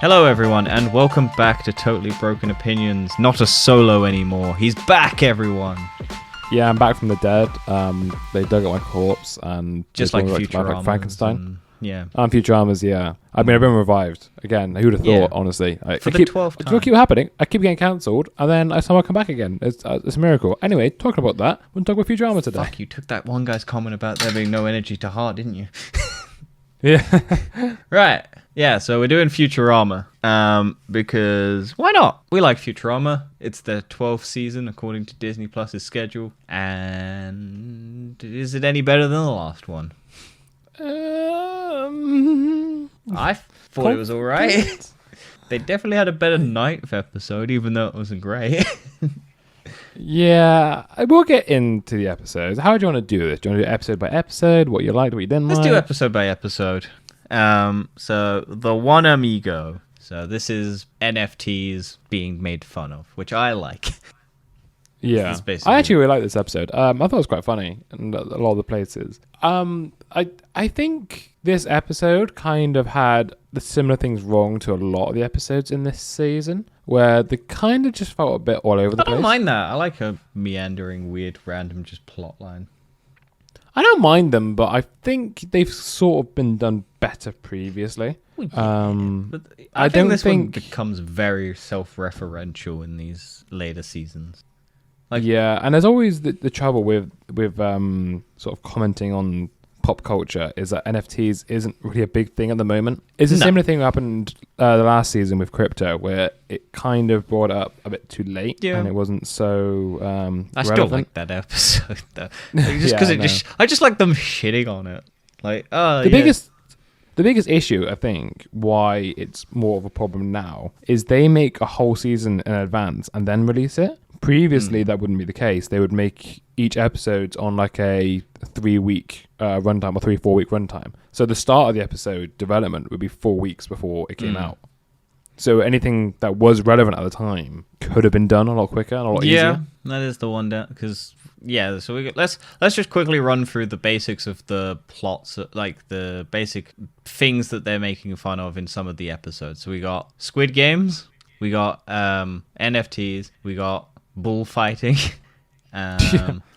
Hello everyone and welcome back to Totally Broken Opinions. Not a solo anymore. He's back, everyone. Yeah, I'm back from the dead. They dug up my corpse and just like Futurama, like Frankenstein. Futuramas, yeah. I mean, I've been revived again. Who would have thought? Honestly, for the 12th time. It keep happening. I keep getting cancelled, and then I somehow come back again. It's a miracle. Anyway, talking about that, we're talking about Futurama today. Fuck, you took that one guy's comment about there being no energy to heart, didn't you? Yeah. Right. Yeah, so we're doing Futurama because why not? We like Futurama. It's the 12th season according to Disney Plus's schedule. And is it any better than the last one? I thought it was all right. They definitely had a better ninth episode, even though it wasn't great. Yeah, we'll get into the episodes. How do you want to do this? Do you want to do episode by episode? What you liked, what you didn't like? Let's do episode by episode. So the One Amigo. So this is NFTs being made fun of, which I like. Yeah, I actually really like this episode. I thought it was quite funny in a lot of the places. I think this episode kind of had the similar things wrong to a lot of the episodes in this season, where they kind of just felt a bit all over the place. I don't mind that. I like a meandering, weird, random just plot line. I don't mind them, but I think they've sort of been done better previously. Well, yeah, but I think this one becomes very self-referential in these later seasons. Yeah, and there's always the trouble with sort of commenting on pop culture is that NFTs isn't really a big thing at the moment. It's a similar thing that happened the last season with crypto, where it kind of brought up a bit too late, and it wasn't so I relevant. still like that episode, though. Just because I just like them shitting on it. Like, the biggest issue, I think, why it's more of a problem now is they make a whole season in advance and then release it. Previously, that wouldn't be the case. They would make each episode on like a 3-week runtime or 3-4 week runtime. So the start of the episode development would be 4 weeks before it came out. So anything that was relevant at the time could have been done a lot quicker and a lot easier. Yeah, that is the one because so let's just quickly run through the basics of the plots, like the basic things that they're making fun of in some of the episodes. So we got Squid Games, we got NFTs, we got bullfighting.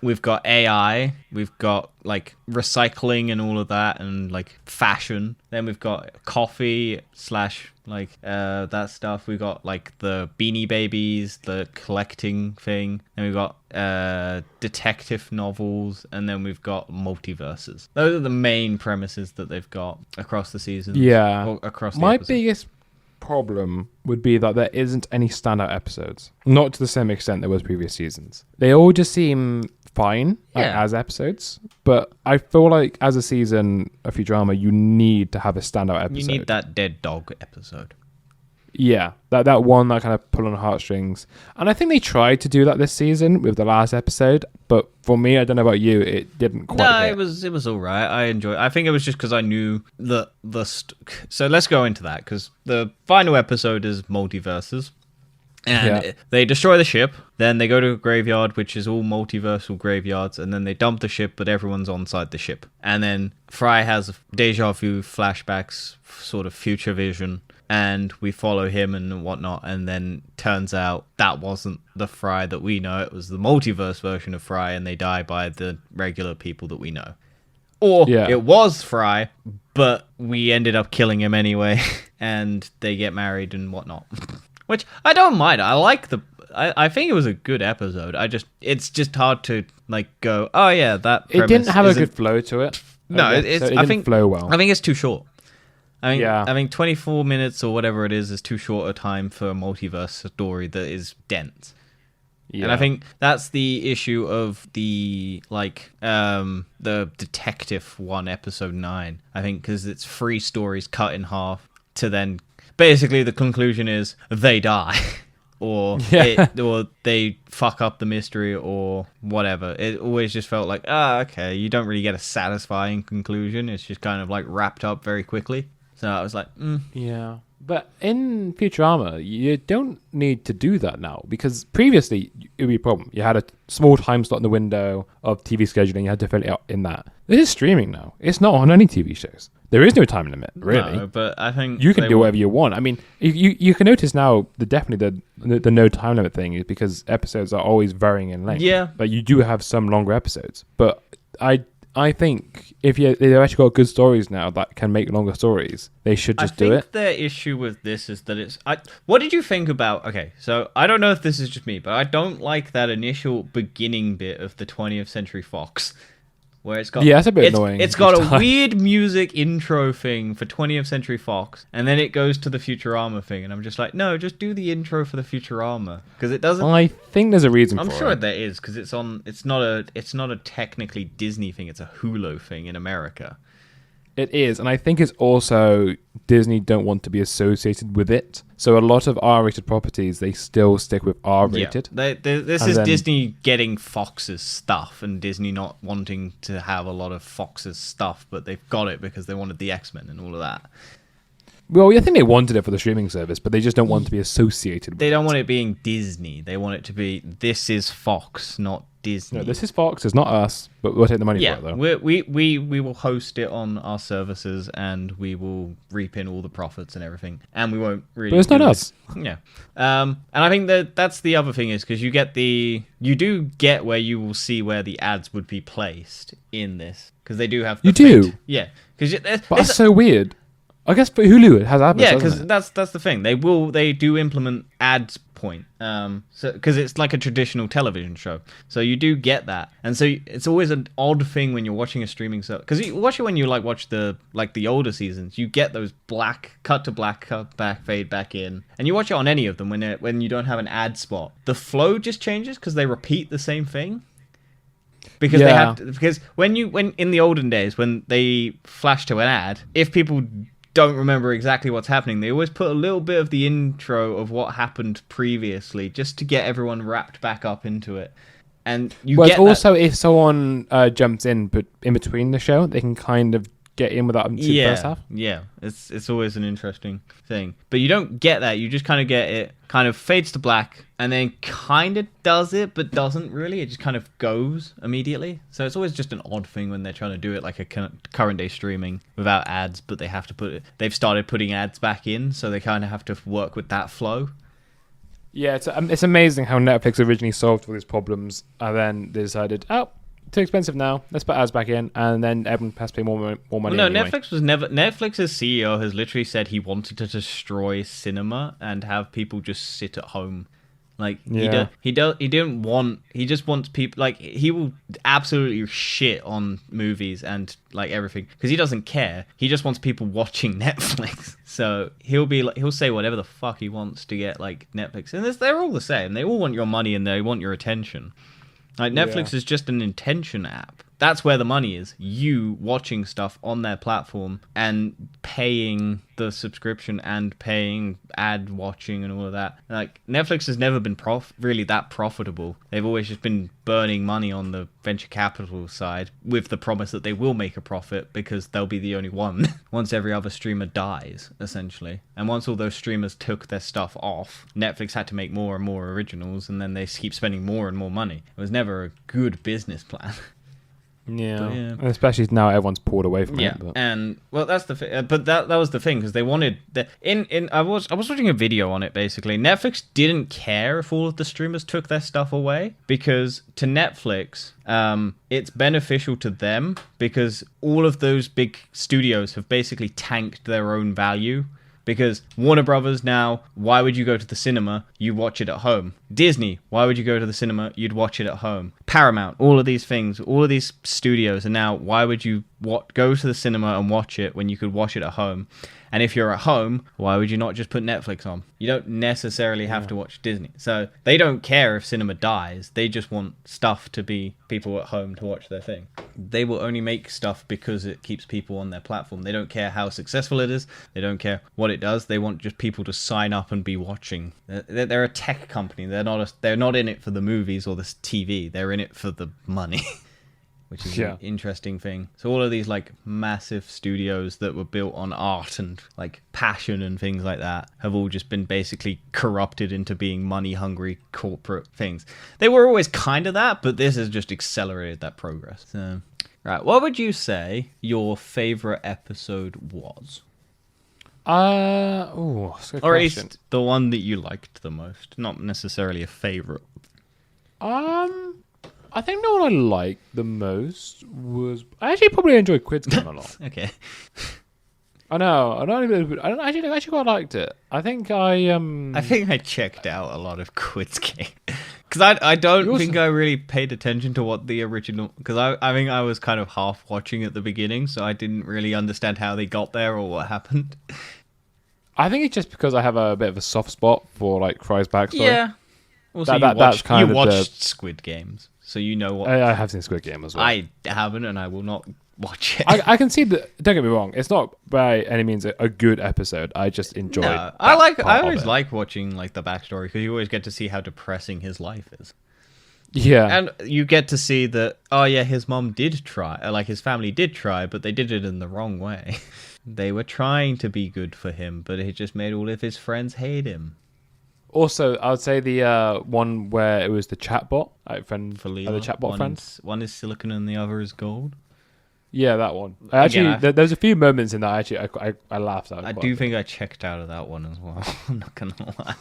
We've got AI, we've got like recycling and all of that, and like fashion. Then we've got coffee / like that stuff. We got like the Beanie Babies, the collecting thing. Then we've got detective novels, and then we've got multiverses. Those are the main premises that they've got across the season. Yeah, or across the my episodes. biggest problem would be that there isn't any standout episodes, not to the same extent there was previous seasons. They all just seem fine as episodes, but I feel like as a season of Futurama you need to have a standout episode. You need that dead dog episode. Yeah, that one that kind of pull on heartstrings. And I think they tried to do that this season with the last episode, but for me, I don't know about you, it didn't quite hit. it was all right. I enjoyed it. I think it was just because I knew so let's go into that, because the final episode is multiverses. And they destroy the ship, then they go to a graveyard, which is all multiversal graveyards, and then they dump the ship, but everyone's on-site the ship. And then Fry has deja vu flashbacks, sort of future vision, and we follow him and whatnot, and then turns out that wasn't the Fry that we know, it was the multiverse version of Fry, and they die by the regular people that we know. Or it was Fry, but we ended up killing him anyway, and they get married and whatnot. Which I don't mind. I like I think it was a good episode. It's just hard to like go, oh yeah, that it didn't have a good flow to it. No, it didn't flow well. I think it's too short. I think 24 minutes or whatever it is too short a time for a multiverse story that is dense. Yeah. And I think that's the issue of the the detective one, episode 9. I think because it's 3 stories cut in half to then basically the conclusion is they die or they fuck up the mystery or whatever. It always just felt like, okay, you don't really get a satisfying conclusion. It's just kind of like wrapped up very quickly. So I was like, Yeah. But in Futurama, you don't need to do that now, because previously it would be a problem. You had a small time slot in the window of TV scheduling. You had to fill it out in that. This is streaming now. It's not on any TV shows. There is no time limit, really. No, but I think you can do whatever you want. I mean, you can notice now definitely the no time limit thing is because episodes are always varying in length. Yeah. Like you do have some longer episodes, but I think if they've actually got good stories now that can make longer stories, they should just do it. I think their issue with this is that what did you think about... Okay, so I don't know if this is just me, but I don't like that initial beginning bit of the 20th Century Fox. Where it's got... Yeah, that's a bit annoying. It's got a weird music intro thing for 20th Century Fox, and then it goes to the Futurama thing, and I'm just like, no, just do the intro for the Futurama, because it doesn't... I think there's a reason for it. I'm sure there is, because it's not a technically Disney thing, it's a Hulu thing in America. It is, and I think it's also Disney don't want to be associated with it. So a lot of R-rated properties, they still stick with R-rated. Yeah. This is Disney getting Fox's stuff, and Disney not wanting to have a lot of Fox's stuff, but they've got it because they wanted the X-Men and all of that. Well, I think they wanted it for the streaming service, but they just don't want to be associated with it. They don't want it being Disney. They want it to be, this is Fox, not Disney. No, this is Fox. It's not us, but we'll take the money for it, though. We will host it on our services, and we will reap in all the profits and everything, and we won't really... But it's not us. Yeah. And I think that's the other thing is, because you do get where you will see where the ads would be placed in this, because they do have... You do? Yeah. But that's so weird. I guess for Hulu it has ads. Yeah, because that's the thing. They do implement ads point. Because it's like a traditional television show, so you do get that, and so it's always an odd thing when you're watching a streaming service. Because you watch it when you watch the older seasons, you get those cut to black, cut back, fade back in, and you watch it on any of them when you don't have an ad spot. The flow just changes because they repeat the same thing. Because they have because when in the olden days when they flash to an ad, if people don't remember exactly what's happening, they always put a little bit of the intro of what happened previously just to get everyone wrapped back up into it. And it's also if someone jumps in but in between the show, they can kind of get in without them to the first half. Yeah, it's always an interesting thing. But you don't get that. You just kind of get it kind of fades to black and then kind of does it but doesn't really. It just kind of goes immediately. So it's always just an odd thing when they're trying to do it like a current day streaming without ads, but they've started putting ads back in, so they kind of have to work with that flow. Yeah, it's amazing how Netflix originally solved all these problems and then they decided, too expensive now. Let's put ads back in, and then everyone has to pay more money. No, anyway. Netflix's CEO has literally said he wanted to destroy cinema and have people just sit at home. He just wants people, he will absolutely shit on movies and everything because he doesn't care. He just wants people watching Netflix. So he'll say whatever the fuck he wants to get Netflix, and they're all the same. They all want your money and they want your attention. Netflix is just an intention app. That's where the money is. You watching stuff on their platform and paying the subscription and paying ad watching and all of that. Netflix has never been really that profitable. They've always just been burning money on the venture capital side with the promise that they will make a profit because they'll be the only one once every other streamer dies, essentially. And once all those streamers took their stuff off, Netflix had to make more and more originals, and then they keep spending more and more money. It was never a good business plan. Yeah, especially now everyone's pulled away from it. Yeah, and that's the thing. But that was the thing because they wanted I was watching a video on it. Basically, Netflix didn't care if all of the streamers took their stuff away because to Netflix, it's beneficial to them because all of those big studios have basically tanked their own value. Because Warner Brothers now, why would you go to the cinema? You watch it at home. Disney, why would you go to the cinema? You'd watch it at home. Paramount, all of these things, all of these studios, and now why would you go to the cinema and watch it when you could watch it at home? And if you're at home, why would you not just put Netflix on? You don't necessarily have to watch Disney. So they don't care if cinema dies. They just want stuff to be people at home to watch their thing. They will only make stuff because it keeps people on their platform. They don't care how successful it is. They don't care what it does. They want just people to sign up and be watching. They're a tech company. They're not in it for the movies or the TV. They're in it for the money. Which is an interesting thing. So all of these massive studios that were built on art and passion and things like that have all just been basically corrupted into being money hungry corporate things. They were always kind of that, but this has just accelerated that progress. So Right. What would you say your favorite episode was? That's a good Or at question. least the one that you liked the most, not necessarily a favorite. I think the one I liked the most was I actually probably enjoyed Quiz Game a lot. Okay. I know. I don't actually quite liked it. I think I think I checked out a lot of Quiz Game. Because I don't think I really paid attention to what the original... Because I think I was kind of half watching at the beginning, so I didn't really understand how they got there or what happened. I think it's just because I have a bit of a soft spot for like Fry's backstory. Yeah. Also, that's kind you of watched Squid Games, so you know what... I have seen Squid Game as well. I haven't, and I will not watch it. I can see that. Don't get me wrong. It's not by any means a good episode. I just enjoyed. No, I always like watching like the backstory because you always get to see how depressing his life is. Yeah, And you get to see that, oh yeah, his mom did try, like his family did try, but they did it in the wrong way. They were trying to be good for him, but it just made all of his friends hate him. Also, I would say the one where it was the chatbot, like friend For Leo, the chatbot friends. one is silicon and the other is gold. Yeah, that one. There's a few moments in that I laughed at. I do think I checked out of that one as well. I'm not gonna lie.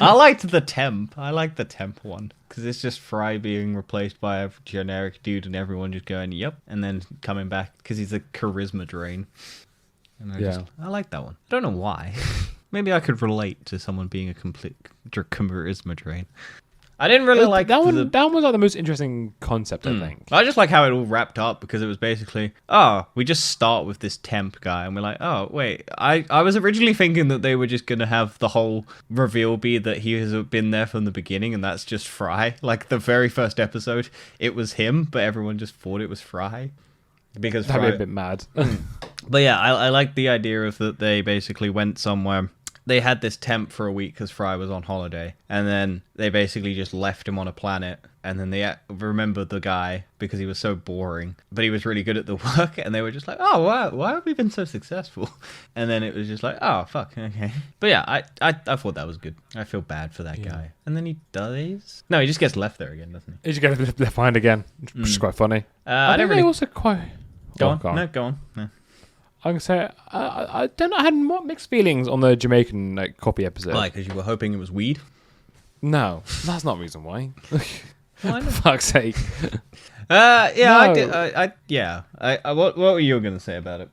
I liked the temp. I like the temp one because it's just Fry being replaced by a generic dude and everyone just going yep, and then coming back because he's a charisma drain. And I like that one. I don't know why. Maybe I could relate to someone being a complete charisma drain. I didn't really like that one. That one was like the most interesting concept, I think. I just like how it all wrapped up because it was basically, we just start with this temp guy and we're like, oh, wait, I was originally thinking that they were just going to have the whole reveal be that he has been there from the beginning and that's just Fry. Like the very first episode, it was him, but everyone just thought it was Fry. Because That'd be a bit mad. But yeah, I like the idea of that they basically went somewhere. They had this temp for a week because Fry was on holiday, and then they basically just left him on a planet, and then they remembered the guy because he was so boring, but he was really good at the work, and they were just like, oh, wow, why have we been so successful? And then it was just like, oh, fuck, okay. But yeah, I thought that was good. I feel bad for that guy. And then he dies? No, he just gets left there again, doesn't he? He just gets left behind again, which is quite funny. I don't really... also quite... Go on. No, go on. No. I can say I don't know. I had more mixed feelings on the Jamaican copy episode. Why? Because you were hoping it was weed? No, that's not the reason why. Why not? For fuck's sake. Yeah, No. I did. Yeah. What were you going to say about it?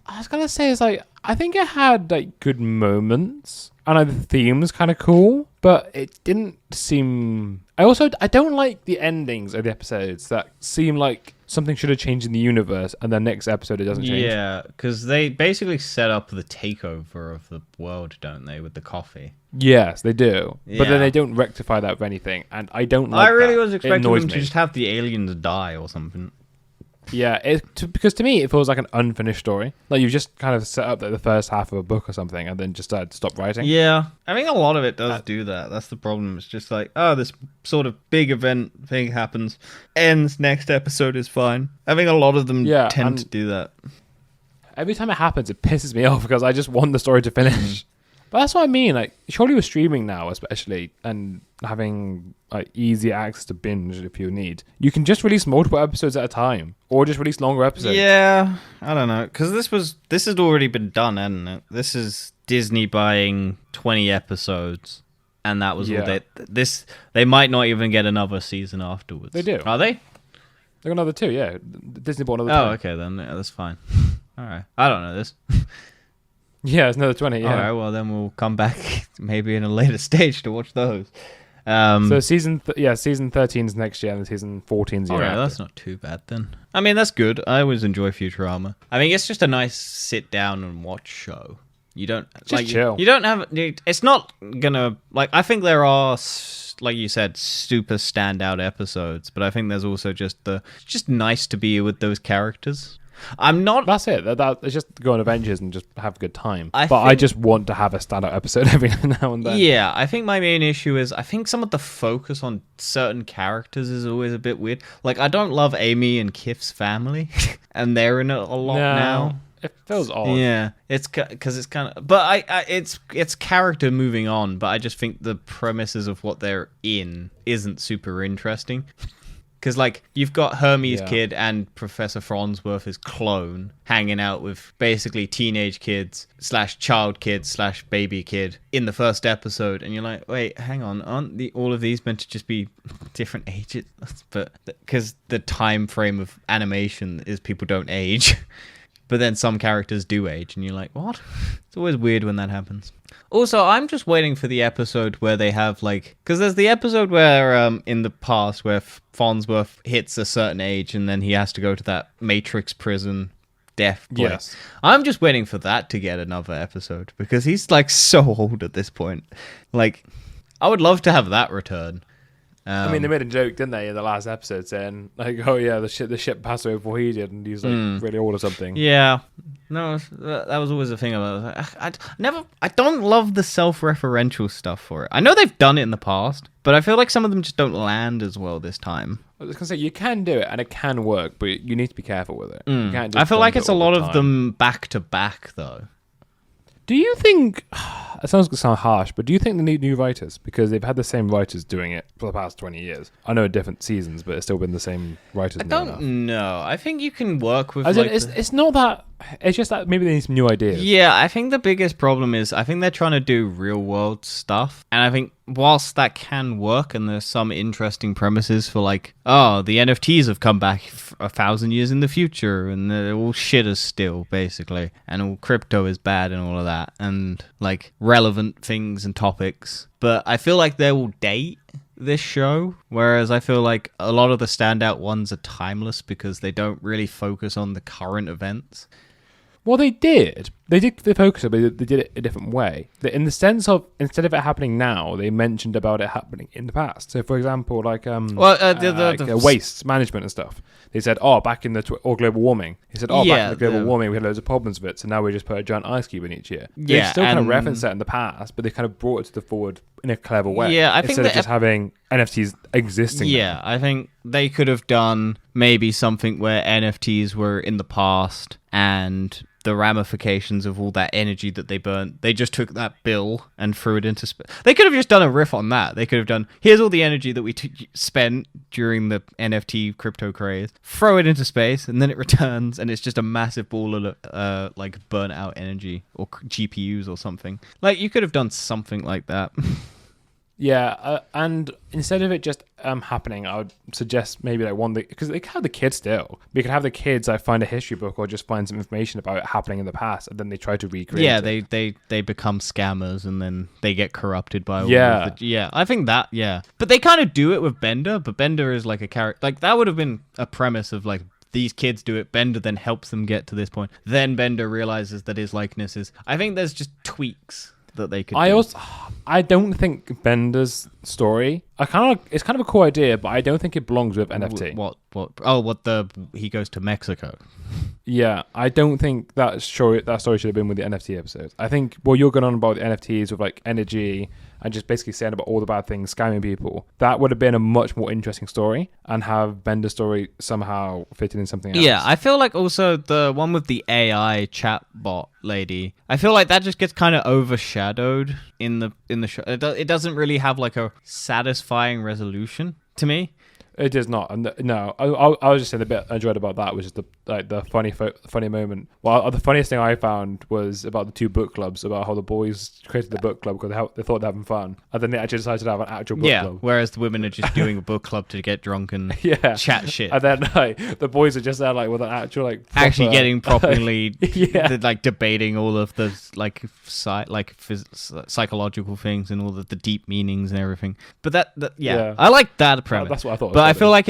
I was gonna say is like I think it had like good moments and the theme was kind of cool, but it didn't seem. I don't like the endings of the episodes that seem like something should have changed in the universe, and the next episode it doesn't change. Yeah, because they basically set up the takeover of the world, don't they, with the coffee? Yes, they do, but Yeah. then they don't rectify that with anything, and I don't like. I really that. was It expecting annoys them to me. just have the aliens die or something. Yeah, because to me it feels like an unfinished story. Like you've just kind of set up the first half of a book or something, and then just stop writing. Yeah, I think a lot of it does do that. That's the problem. It's just like, oh, this sort of big event thing happens, ends, next episode is fine. I think a lot of them tend to do that. Every time it happens, it pisses me off because I just want the story to finish. But that's what I mean. Like, surely with streaming now, especially, and having like easy access to binge if you need, you can just release multiple episodes at a time, or just release longer episodes. Yeah, I don't know, because this has already been done, hasn't it? This is Disney buying 20 episodes, and that was all they might not even get another season afterwards. They do. Are they? They got another 2. Yeah, Disney bought another. Oh, 20. okay then. Yeah, that's fine. All right, I don't know this. Yeah, it's another 20. Yeah. All right, well then we'll come back maybe in a later stage to watch those. So season 13 is next year, and season 14 is year after. That's not too bad then. I mean, that's good. I always enjoy Futurama. I mean, it's just a nice sit down and watch show. You don't just chill. You don't have. It's not gonna like. I think there are, like you said, super standout episodes, but I think there's also just nice to be with those characters. I'm not. That's it. It's just go on Avengers and just have a good time. I just want to have a standout episode every now and then. Yeah, I think my main issue is I think some of the focus on certain characters is always a bit weird. Like I don't love Amy and Kif's family, and they're in it a lot now. It feels odd. Yeah, it's because it's kind of, but it's character moving on. But I just think the premises of what they're in isn't super interesting. Because, like, you've got Hermes' Yeah. kid and Professor Fronsworth's clone hanging out with basically teenage kids / child kid / baby kid in the first episode. And you're like, wait, hang on. Aren't all of these meant to just be different ages? But because the time frame of animation is people don't age. But then some characters do age, and you're like, what? It's always weird when that happens. Also, I'm just waiting for the episode where they have, like... Because there's the episode where, in the past, where Farnsworth hits a certain age, and then he has to go to that Matrix prison death place. Yes. I'm just waiting for that to get another episode, because he's, like, so old at this point. Like, I would love to have that return. I mean, they made a joke, didn't they, in the last episode, saying like, "Oh yeah, the ship passed away before he did, and he's like really old or something." Yeah, no, that was always the thing about it. I don't love the self-referential stuff for it. I know they've done it in the past, but I feel like some of them just don't land as well this time. I was gonna say you can do it and it can work, but you need to be careful with it. You can't just I feel like it's a all lot the of time. them back to back though. Do you think it sounds gonna sound harsh, but do you think they need new writers because they've had the same writers doing it for the past 20 years? I know different seasons, but it's still been the same writers. I don't know. I think you can work with. As in, it's not that. It's just that maybe they need some new ideas. Yeah, I think the biggest problem is I think they're trying to do real world stuff, and I think whilst that can work, and there's some interesting premises for like, oh, the NFTs have come back 1,000 years in the future, and they're all shitters still, basically, and all crypto is bad and all of that, and like relevant things and topics. But I feel like they will date this show, whereas I feel like a lot of the standout ones are timeless because they don't really focus on the current events. Well, they did. They focus on it, but they did it a different way. In the sense of, instead of it happening now, they mentioned about it happening in the past. So, for example, like waste management and stuff. They said, back in or global warming. He said, back in the global warming, we had loads of problems with it, so now we just put a giant ice cube in each year. They still kind of reference that in the past, but they kind of brought it to the forward in a clever way. Yeah, I think instead of just having NFTs existing. Yeah, now. I think they could have done maybe something where NFTs were in the past and the ramifications of all that energy that they burnt. They just took that bill and threw it into space. They could have just done a riff on that. They could have done, here's all the energy that we spent during the NFT crypto craze. Throw it into space, and then it returns, and it's just a massive ball of like burnt out energy or GPUs or something. Like, you could have done something like that. Yeah, and instead of it just happening, I would suggest maybe like one because they could have the kids still. We could have the kids find a history book or just find some information about it happening in the past, and then they try to recreate. Yeah, it. they become scammers, and then they get corrupted by all Yeah. of the, yeah. I think that but they kind of do it with Bender. But Bender is like a character, like that would have been a premise of like, these kids do it, Bender then helps them get to this point. Then Bender realizes that his likeness is. I think there's just tweaks that they could do. I don't think Bender's story. It's kind of a cool idea, but I don't think it belongs with NFT. He goes to Mexico. Yeah, I don't think that story should have been with the NFT episodes. I think what you're going on about the NFTs with like energy and just basically saying about all the bad things, scamming people, that would have been a much more interesting story, and have Bender's story somehow fitted in something else. Yeah, I feel like also the one with the AI chatbot lady, I feel like that just gets kind of overshadowed in the show. It doesn't really have like a satisfying resolution to me. It is not. No, I was just saying the bit I enjoyed about that was just the funny moment. Well, the funniest thing I found was about the two book clubs, about how the boys created the book club because they thought they were having fun, and then they actually decided to have an actual book club. Whereas the women are just doing a book club to get drunk and chat shit. And then the boys are just there like with an actual like proper, actually getting properly like debating all of the like psychological things and all of the deep meanings and everything. But that I like that premise. That's what I thought. But I feel like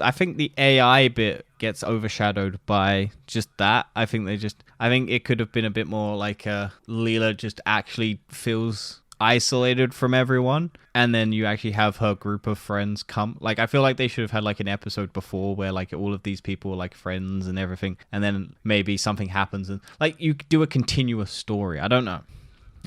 I think the AI bit gets overshadowed by just that. I think it could have been a bit more like Leela just actually feels isolated from everyone, and then you actually have her group of friends come. Like, I feel like they should have had like an episode before where like all of these people are like friends and everything, and then maybe something happens and like you do a continuous story. I don't know.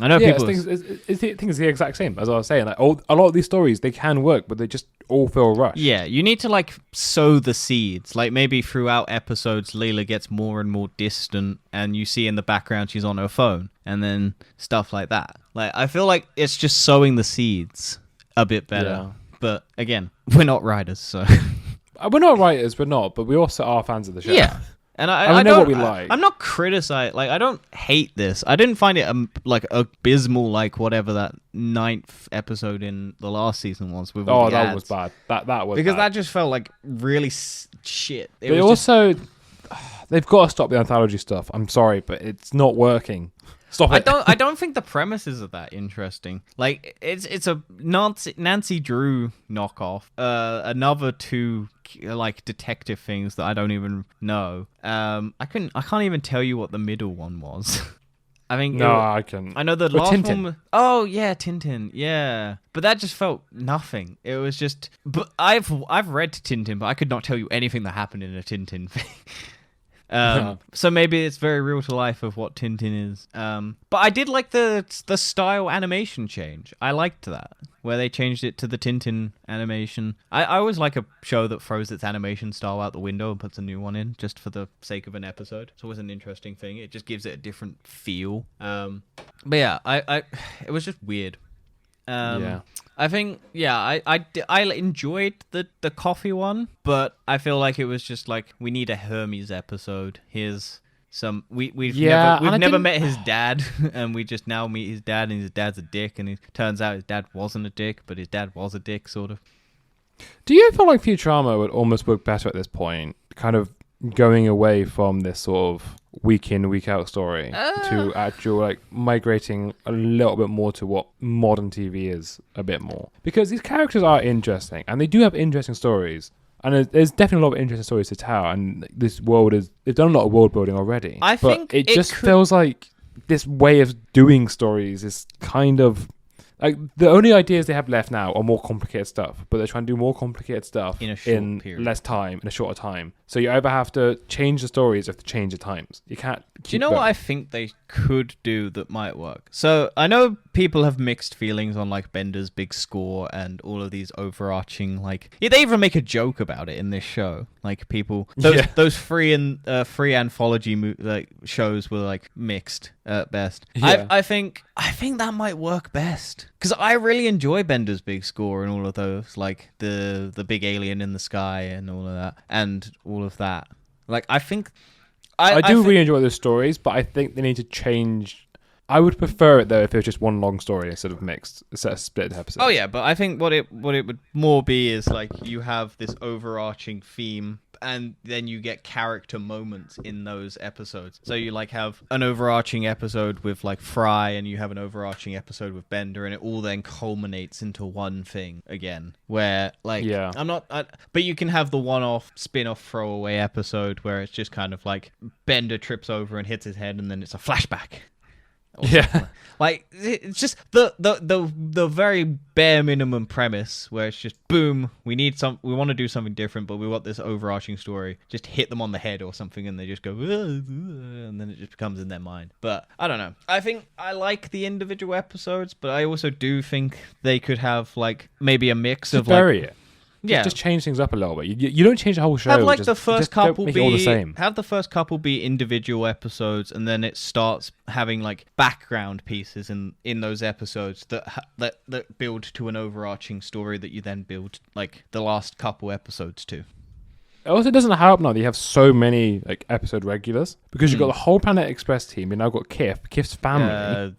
I know people. Things the exact same as I was saying. Like a lot of these stories, they can work, but they just all feel rushed. Yeah, you need to like sow the seeds. Like maybe throughout episodes, Leela gets more and more distant, and you see in the background she's on her phone, and then stuff like that. Like, I feel like it's just sowing the seeds a bit better. Yeah. But again, we're not writers, so. We're not writers, we're not, but we also are fans of the show. Yeah. And I know what we like. I'm not criticizing. Like, I don't hate this. I didn't find it like abysmal, like whatever that 9th episode in the last season was. With all the that ads. was bad. That was because bad. that just felt like really shit. They also they've got to stop the anthology stuff. I'm sorry, but it's not working. Stop it. I don't think the premises are that interesting. Like, it's a Nancy Drew knockoff. Another 2 like detective things that I don't even know. I can't even tell you what the middle one was. I think I can. I know the last Tintin. one. Oh yeah, Tintin. Yeah, but that just felt nothing. It was just. But I've read Tintin, but I could not tell you anything that happened in a Tintin thing. So maybe it's very real to life of what Tintin is. But I did like the style animation change. I liked that, where they changed it to the Tintin animation. I always like a show that throws its animation style out the window and puts a new one in just for the sake of an episode. It's always an interesting thing. It just gives it a different feel. But yeah, it was just weird. Yeah. I think, I enjoyed the coffee one, but I feel like it was just like, we need a Hermes episode. Here's some... We've never met his dad, and we just now meet his dad, and his dad's a dick, and it turns out his dad wasn't a dick, but his dad was a dick, sort of. Do you feel like Futurama would almost work better at this point? Kind of going away from this sort of week in, week out story to actual, like, migrating a little bit more to what modern TV is a bit more. Because these characters are interesting, and they do have interesting stories. And there's definitely a lot of interesting stories to tell, and this world they've done a lot of world building already. I think it just feels like this way of doing stories is kind of... Like, the only ideas they have left now are more complicated stuff, but they're trying to do more complicated stuff in less time, in a shorter time. So you either have to change the stories or have to change the times. You can't keep Do you know going. what I think they could do that might work? So I know people have mixed feelings on, like, Bender's big score and all of these overarching, like... Yeah, they even make a joke about it in this show. Like, people... Those free anthology shows were, like, mixed at best. Yeah. I think that might work best. Because I really enjoy Bender's big score and all of those. Like, the big alien in the sky and all of that. And all of that. Like, I think... I do really enjoy those stories, but I think they need to change. I would prefer it though if it was just one long story instead of mixed, instead of split episodes. Oh yeah, but I think what it would more be is like you have this overarching theme, and then you get character moments in those episodes. So you like have an overarching episode with like Fry, and you have an overarching episode with Bender, and it all then culminates into one thing again. Where like but you can have the one-off spin-off throwaway episode where it's just kind of like Bender trips over and hits his head, and then it's a flashback. Yeah, like it's just the very bare minimum premise where it's just boom, we want to do something different, but we want this overarching story. Just hit them on the head or something, and they just go, and then it just becomes in their mind. But I don't know. I think I like the individual episodes, but I also do think they could have like maybe a mix of bury like. it. Yeah, just change things up a little bit. You don't change the whole show. Have like the first couple be all the same. Have the first couple be individual episodes, and then it starts having like background pieces in those episodes that build to an overarching story that you then build like the last couple episodes to. It also doesn't help now that you have so many like episode regulars, because you've got the whole Planet Express team. You've now got Kif's family.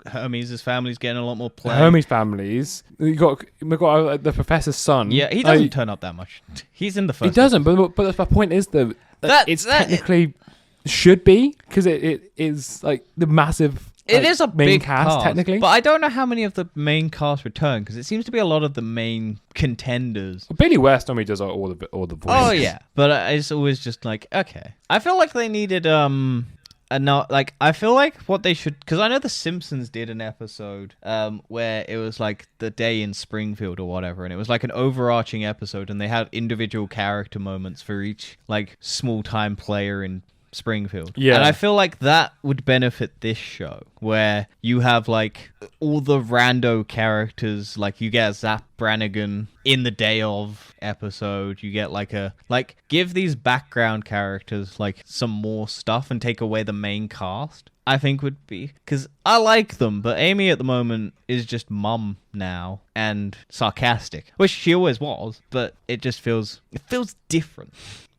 Hermes' family's getting a lot more play. Hermes' families. We've got the professor's son. Yeah, he doesn't turn up that much. He's in the first. He doesn't, but my point is that it's technically should be, because it is like the massive. It is a main big cast technically, but I don't know how many of the main cast return, because it seems to be a lot of the main contenders. Well, Billy West normally does all the voices. Oh yeah, but it's always just like, okay. I feel like they needed I feel like what they should, because I know the Simpsons did an episode where it was like the day in Springfield or whatever, and it was like an overarching episode, and they had individual character moments for each like small time player in Springfield. Yeah. And I feel like that would benefit this show, where you have like all the rando characters, like you get Zap Brannigan in the day of episode, you get give these background characters like some more stuff and take away the main cast. I think would be, because I like them, but Amy at the moment is just mum now and sarcastic, which she always was, but it feels different.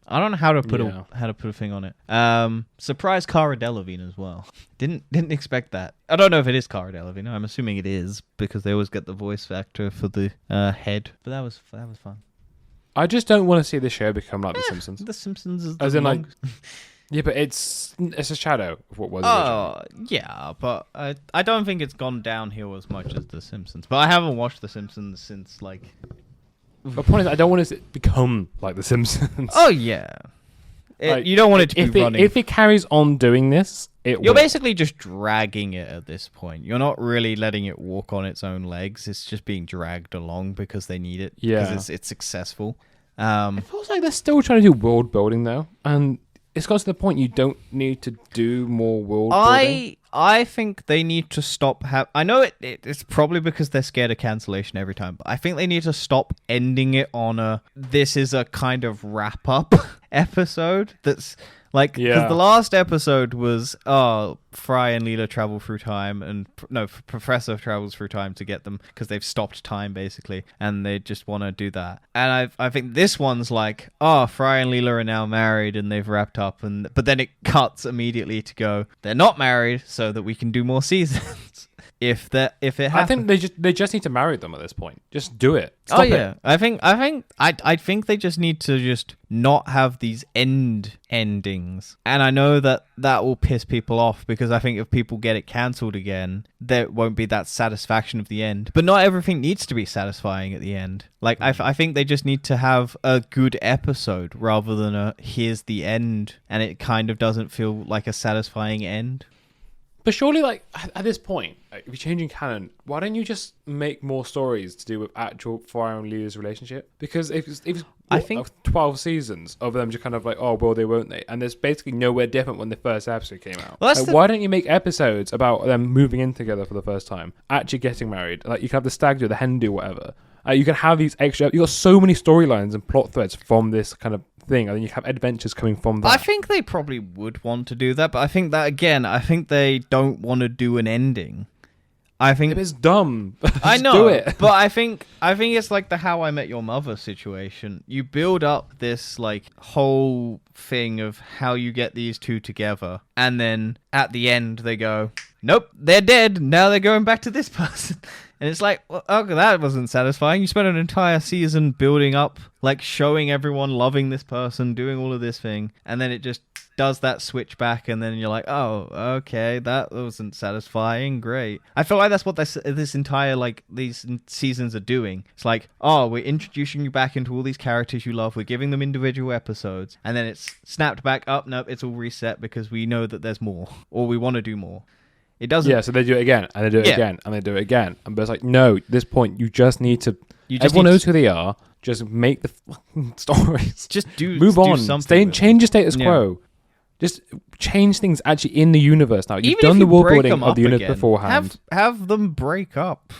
I don't know how to put a thing on it. Surprise Cara Delevingne as well. Didn't expect that. I don't know if it is Cara Delevingne. I'm assuming it is because they always get the voice actor for the head. But that was fun. I just don't want to see the show become like The Simpsons. The Simpsons is as in like. Yeah, but it's a shadow of what was originally. Yeah, but I don't think it's gone downhill as much as The Simpsons. But I haven't watched The Simpsons since like. The point is, I don't want it to become like The Simpsons. Oh yeah, you don't want it to be running. If it carries on doing this, you're basically just dragging it at this point. You're not really letting it walk on its own legs. It's just being dragged along because they need it. Yeah, because it's successful. It feels like they're still trying to do world building though, and it's got to the point you don't need to do more world building. I think they need to stop. I know it's probably because they're scared of cancellation every time, but I think they need to stop ending it on this is a kind of wrap up episode. That's like, because the last episode was Fry and Leela travel through time, and Professor travels through time to get them because they've stopped time basically, and they just want to do that. And I think this one's like, Fry and Leela are now married and they've wrapped up, but then it cuts immediately to go, they're not married, so that we can do more seasons. If it happens. I think they just need to marry them at this point. Just do it. Stop it. I think they just need to just not have these endings. And I know that will piss people off, because I think if people get it cancelled again, there won't be that satisfaction of the end. But not everything needs to be satisfying at the end. Like I think they just need to have a good episode rather than here's the end, and it kind of doesn't feel like a satisfying end. But surely, like, at this point, if you're changing canon, why don't you just make more stories to do with actual Fry and Leela's relationship? Because if I think 12 seasons of them just kind of like, oh, will they, won't they? And there's basically nowhere different when the first episode came out. Well, why don't you make episodes about them moving in together for the first time, actually getting married? Like, you can have the stag do, the hen do, whatever. You can have these extra. You got so many storylines and plot threads from this kind of thing, and then you have adventures coming from that. I think they probably would want to do that, but I think they don't want to do an ending. I think it's dumb. I know, do it. But I think it's like the How I Met Your Mother situation. You build up this like whole thing of how you get these two together, and then at the end they go, nope, they're dead. Now they're going back to this person. And it's like, well, okay, that wasn't satisfying. You spent an entire season building up, like showing everyone loving this person, doing all of this thing, and then it just does that switch back, and then you're like, oh, okay, that wasn't satisfying. Great. I feel like that's what this entire, like, these seasons are doing. It's like, oh, we're introducing you back into all these characters you love. We're giving them individual episodes, and then it's snapped back up. Nope, it's all reset because we know that there's more, or we want to do more. It doesn't. Yeah, so they do it again, and they do it again, and they do it again. And but it's like, no, at this point, you just need to. Everyone knows who they are. Just make the fucking stories. Just move on. Change your status Yeah. quo. Just change things actually in the universe now. You've done the world building of the universe beforehand. Have them break up.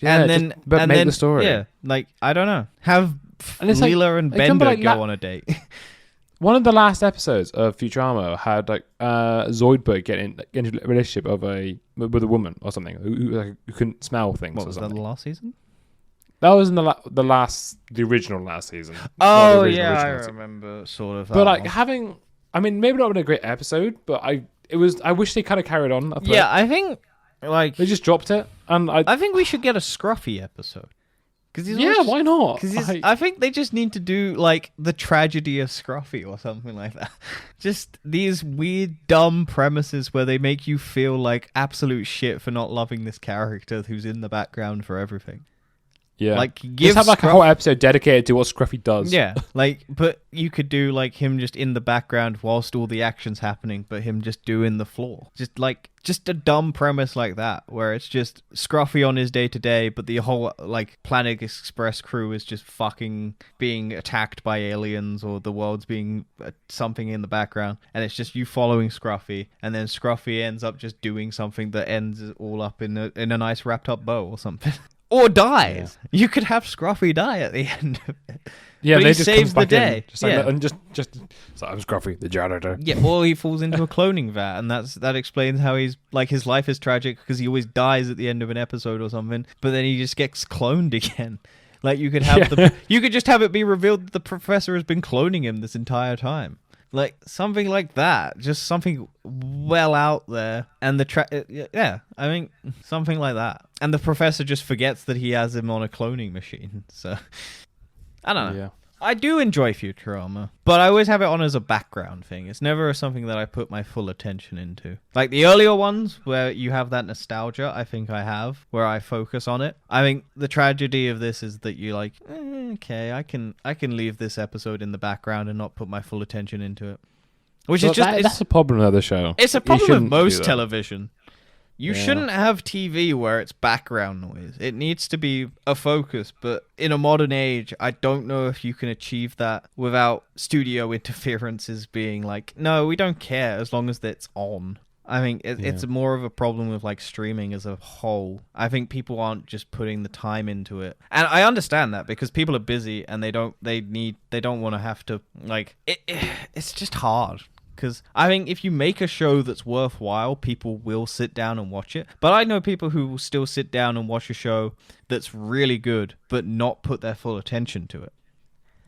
Yeah, and then make the story. Yeah, like, I don't know. Have Leela and Bender go on a date. One of the last episodes of Futurama had like Zoidberg getting into a relationship with a woman or something who couldn't smell things. What was that, the last season? That was in the original last season. Oh yeah, I remember sort of. But like maybe not been a great episode, but I wish they kind of carried on. Yeah, I think like they just dropped it, and I think we should get a Scruffy episode. Why not? Because I think they just need to do like the tragedy of Scruffy or something like that. Just these weird, dumb premises where they make you feel like absolute shit for not loving this character who's in the background for everything. Yeah. Like, Just have like a whole episode dedicated to what Scruffy does. Yeah, like, but you could do like him just in the background whilst all the action's happening, but him just doing the floor. Just a dumb premise like that, where it's just Scruffy on his day to day, but the whole like Planet Express crew is just fucking being attacked by aliens, or the world's being something in the background, and it's just you following Scruffy, and then Scruffy ends up just doing something that ends it all up in a nice wrapped up bow or something. Or dies. Yeah. You could have Scruffy die at the end of it. Yeah, but they he just saves the back day. In, just like, yeah. And just so I'm Scruffy, the janitor. Yeah, or he falls into a cloning vat, and that explains how he's like his life is tragic because he always dies at the end of an episode or something. But then he just gets cloned again. Like you could have you could just have it be revealed that the professor has been cloning him this entire time. Like something like that, just something well out there, and I mean something like that, and the professor just forgets that he has him on a cloning machine. So I don't know. Yeah. I do enjoy Futurama, but I always have it on as a background thing. It's never something that I put my full attention into. Like the earlier ones where you have that nostalgia, I think I have, where I focus on it. I think the tragedy of this is that you like, okay, I can leave this episode in the background and not put my full attention into it. Which is just that's a problem of the show. It's a problem with most television. You shouldn't have TV where it's background noise. It needs to be a focus, but in a modern age, I don't know if you can achieve that without studio interferences being like, no, we don't care as long as it's on. I think it's more of a problem with like streaming as a whole. I think people aren't just putting the time into it. And I understand that because people are busy and they don't want to have to like, it's just hard. Because I think if you make a show that's worthwhile, people will sit down and watch it. But I know people who will still sit down and watch a show that's really good, but not put their full attention to it.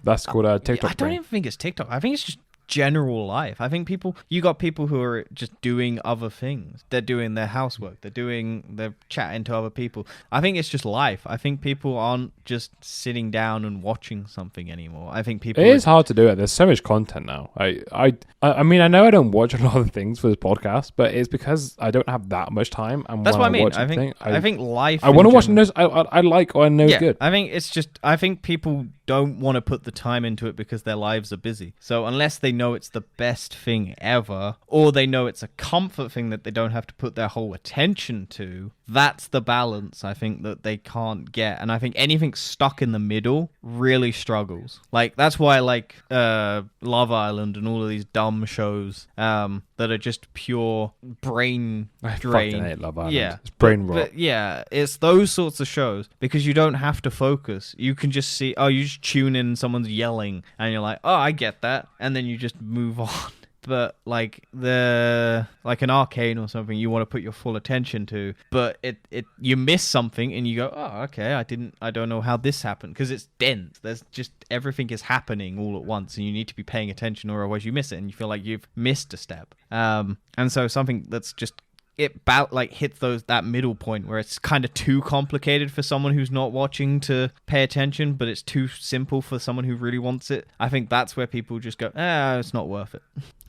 That's called TikTok. I don't even think it's TikTok. I think it's just general life. I think you got people who are just doing other things. They're doing their housework. They're chatting to other people. I think it's just life. I think people aren't just sitting down and watching something anymore. I think people. It is hard to do it. There's so much content now. I mean, I know I don't watch a lot of things for this podcast, but it's because I don't have that much time. And that's what I mean. I think life. I want to watch news I like or I know good. I think it's just. I think people don't want to put the time into it because their lives are busy. So unless they know it's the best thing ever, or they know it's a comfort thing that they don't have to put their whole attention to, that's the balance I think that they can't get. And I think anything stuck in the middle really struggles. Like that's why I like Love Island and all of these dumb shows that are just pure brain drain. I fucking hate Love Island. Yeah, it's brain rot. But yeah, it's those sorts of shows because you don't have to focus. You can just see, you just tune in, someone's yelling, and you're like, oh, I get that, and then you just move on. But like an Arcane or something, you want to put your full attention to, but it you miss something and you go, oh, okay, I don't know how this happened because it's dense. There's just everything is happening all at once, and you need to be paying attention, or otherwise you miss it and you feel like you've missed a step. And so something that's just hits that middle point where it's kind of too complicated for someone who's not watching to pay attention, but it's too simple for someone who really wants it. I think that's where people just go, it's not worth it.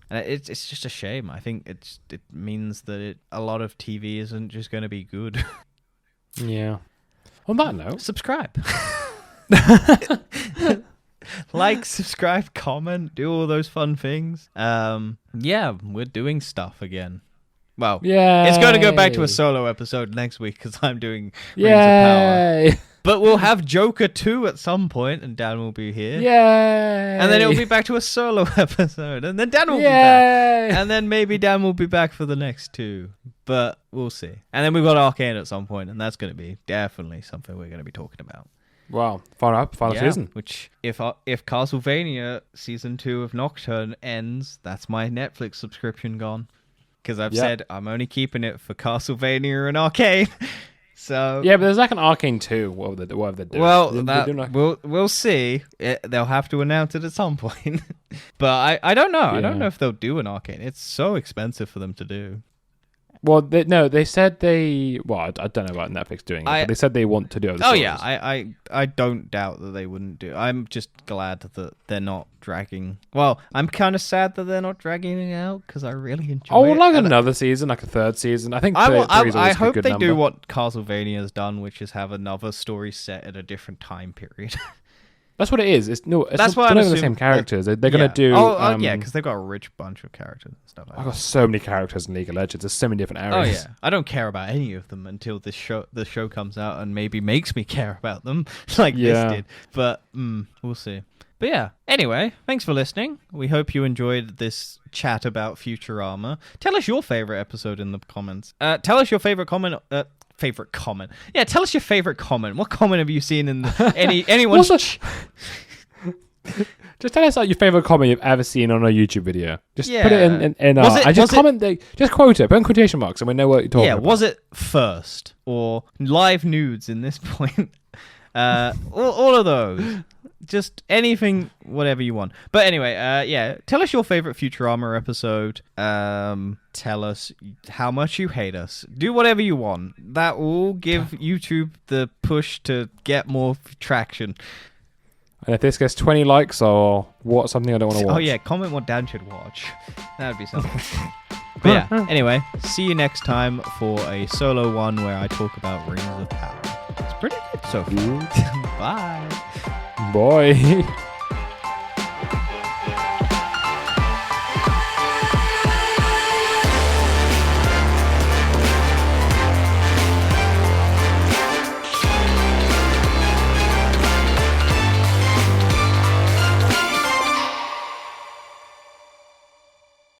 And it's just a shame. I think it means that a lot of TV isn't just going to be good. Yeah. On that note, subscribe. Like, subscribe, comment, do all those fun things. Yeah, we're doing stuff again. Well, it's going to go back to a solo episode next week because I'm doing Rings of Power. But we'll have Joker 2 at some point, and Dan will be here. Yay! And then it'll be back to a solo episode, and then Dan will be back. And then maybe Dan will be back for the next 2. But we'll see. And then we've got Arcane at some point, and that's going to be definitely something we're going to be talking about. Wow, final season. Which, if Castlevania Season 2 of Nocturne ends, that's my Netflix subscription gone. Because I've said I'm only keeping it for Castlevania and Arcane. So yeah, but there's like an Arcane 2. What have they doing? Well, we'll see. They'll have to announce it at some point. But I don't know. Yeah. I don't know if they'll do an Arcane. It's so expensive for them to do. Well, they said they. Well, I don't know about Netflix doing it. But they said they want to do other stories. Yeah, I don't doubt that they wouldn't do. I'm just glad that they're not dragging. Well, I'm kind of sad that they're not dragging it out because I really enjoy it. Like another season, like a third season. I think I hope they do what Castlevania's done, which is have another story set at a different time period. That's what it is. That's why they're not the same characters. They're gonna do. Yeah, because they've got a rich bunch of characters and stuff like that. I've got so many characters in League of Legends. There's so many different areas. Oh yeah, I don't care about any of them until the show comes out and maybe makes me care about them like this did. But we'll see. But yeah, anyway, thanks for listening. We hope you enjoyed this chat about Futurama. Tell us your favorite episode in the comments. Tell us your favorite comment. Favorite comment. Yeah, tell us your favorite comment. What comment have you seen in anyone's? Just tell us your favorite comment you've ever seen on a YouTube video. Just put it in just quote it. Put in quotation marks, and we know what you're talking about. Was it first or live nudes in this point? All of those. Just anything, whatever you want. But anyway, tell us your favorite Futurama episode. Tell us how much you hate us. Do whatever you want. That will give YouTube the push to get more traction. And if this gets 20 likes, or what, something I don't want to watch. Oh yeah, comment what Dan should watch. That would be something. But yeah, anyway, see you next time for a solo one where I talk about Rings of Power. It's pretty good so far. Bye. Bye.